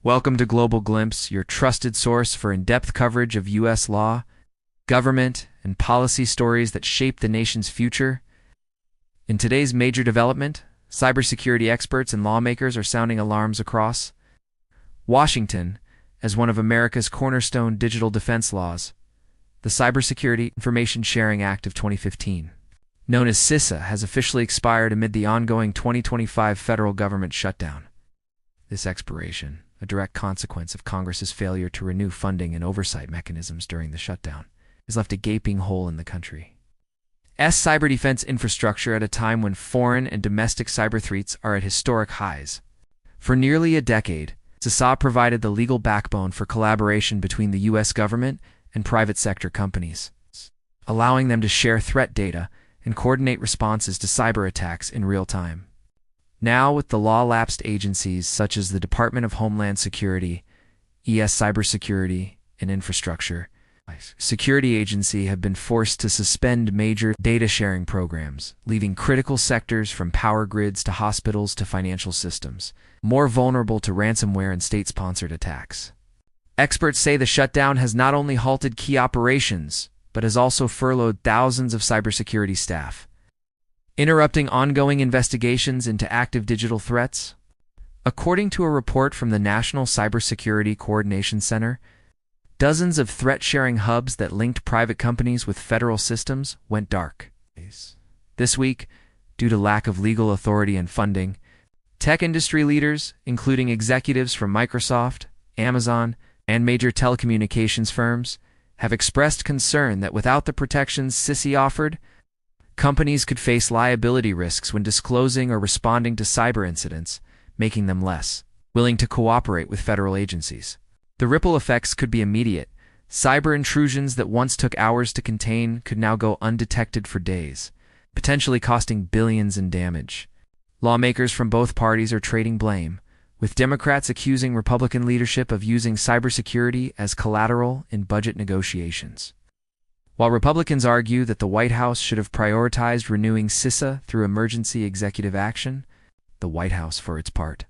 Welcome to Global Glimpse, your trusted source for in-depth coverage of U.S. law, government, and policy stories that shape the nation's future. In today's major development, cybersecurity experts and lawmakers are sounding alarms across Washington as one of America's cornerstone digital defense laws, the Cybersecurity Information Sharing Act of 2015, known as CISA, has officially expired amid the ongoing 2025 federal government shutdown. This expiration, a direct consequence of Congress's failure to renew funding and oversight mechanisms during the shutdown, has left a gaping hole in the country's cyber defense infrastructure at a time when foreign and domestic cyber threats are at historic highs. For nearly a decade, CISA provided the legal backbone for collaboration between the U.S. government and private sector companies, allowing them to share threat data and coordinate responses to cyber attacks in real time. Now, with the law-lapsed agencies such as the Department of Homeland Security, Cybersecurity and Infrastructure Security Agency have been forced to suspend major data sharing programs, leaving critical sectors from power grids to hospitals to financial systems more vulnerable to ransomware and state-sponsored attacks. Experts say the shutdown has not only halted key operations, but has also furloughed thousands of cybersecurity staff, interrupting ongoing investigations into active digital threats. According to a report from the National Cybersecurity Coordination Center, dozens of threat-sharing hubs that linked private companies with federal systems went dark. This week, due to lack of legal authority and funding, tech industry leaders, including executives from Microsoft, Amazon, and major telecommunications firms, have expressed concern that without the protections CISA offered, companies could face liability risks when disclosing or responding to cyber incidents, making them less willing to cooperate with federal agencies. The ripple effects could be immediate. Cyber intrusions that once took hours to contain could now go undetected for days, potentially costing billions in damage. Lawmakers from both parties are trading blame, with Democrats accusing Republican leadership of using cybersecurity as collateral in budget negotiations, while Republicans argue that the White House should have prioritized renewing CISA through emergency executive action. The White House, for its part,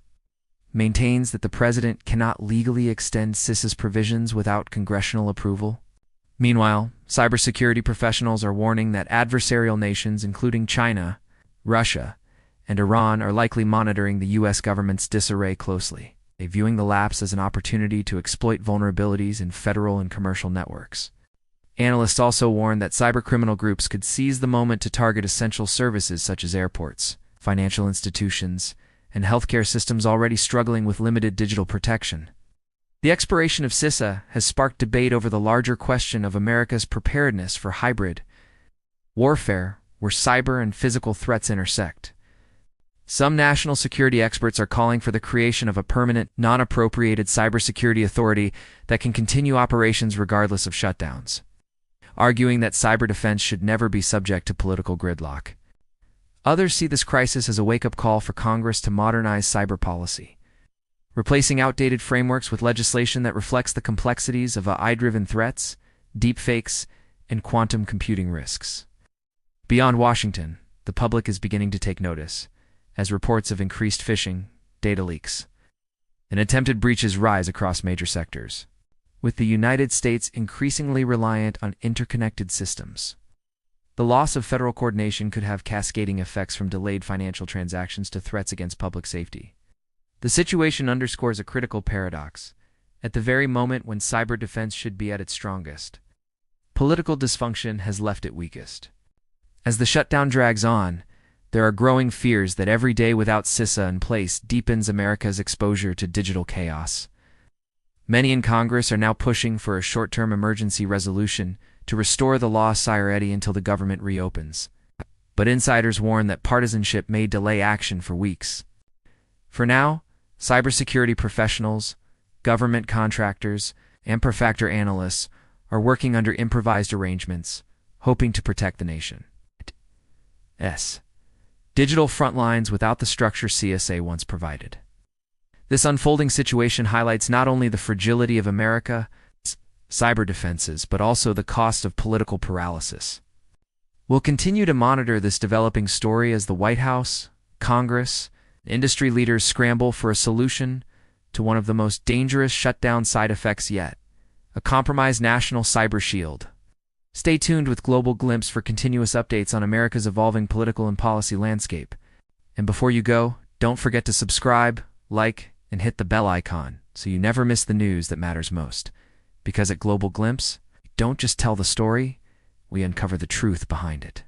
maintains that the president cannot legally extend CISA's provisions without congressional approval. Meanwhile, cybersecurity professionals are warning that adversarial nations including China, Russia, and Iran are likely monitoring the U.S. government's disarray closely, viewing the lapse as an opportunity to exploit vulnerabilities in federal and commercial networks. Analysts also warn that cybercriminal groups could seize the moment to target essential services such as airports, financial institutions, and healthcare systems already struggling with limited digital protection. The expiration of CISA has sparked debate over the larger question of America's preparedness for hybrid warfare, where cyber and physical threats intersect. Some national security experts are calling for the creation of a permanent, non-appropriated cybersecurity authority that can continue operations regardless of shutdowns, arguing that cyber defense should never be subject to political gridlock. Others see this crisis as a wake-up call for Congress to modernize cyber policy, replacing outdated frameworks with legislation that reflects the complexities of AI-driven threats, deepfakes, and quantum computing risks. Beyond Washington, the public is beginning to take notice, as reports of increased phishing, data leaks, and attempted breaches rise across major sectors, with the United States increasingly reliant on interconnected systems. The loss of federal coordination could have cascading effects from delayed financial transactions to threats against public safety. The situation underscores a critical paradox. At the very moment when cyber defense should be at its strongest, political dysfunction has left it weakest. As the shutdown drags on, there are growing fears that every day without CISA in place deepens America's exposure to digital chaos. Many in Congress are now pushing for a short-term emergency resolution to restore the law CISA until the government reopens. But insiders warn that partisanship may delay action for weeks. For now, cybersecurity professionals, government contractors, and per-factor analysts are working under improvised arrangements, hoping to protect the nation. Digital front lines without the structure CISA once provided. This unfolding situation highlights not only the fragility of America's cyber defenses, but also the cost of political paralysis. We'll continue to monitor this developing story as the White House, Congress, and industry leaders scramble for a solution to one of the most dangerous shutdown side effects yet: a compromised national cyber shield. Stay tuned with Global Glimpse for continuous updates on America's evolving political and policy landscape. And before you go, don't forget to subscribe, like, and hit the bell icon so you never miss the news that matters most. Because at Global Glimpse, we don't just tell the story, we uncover the truth behind it.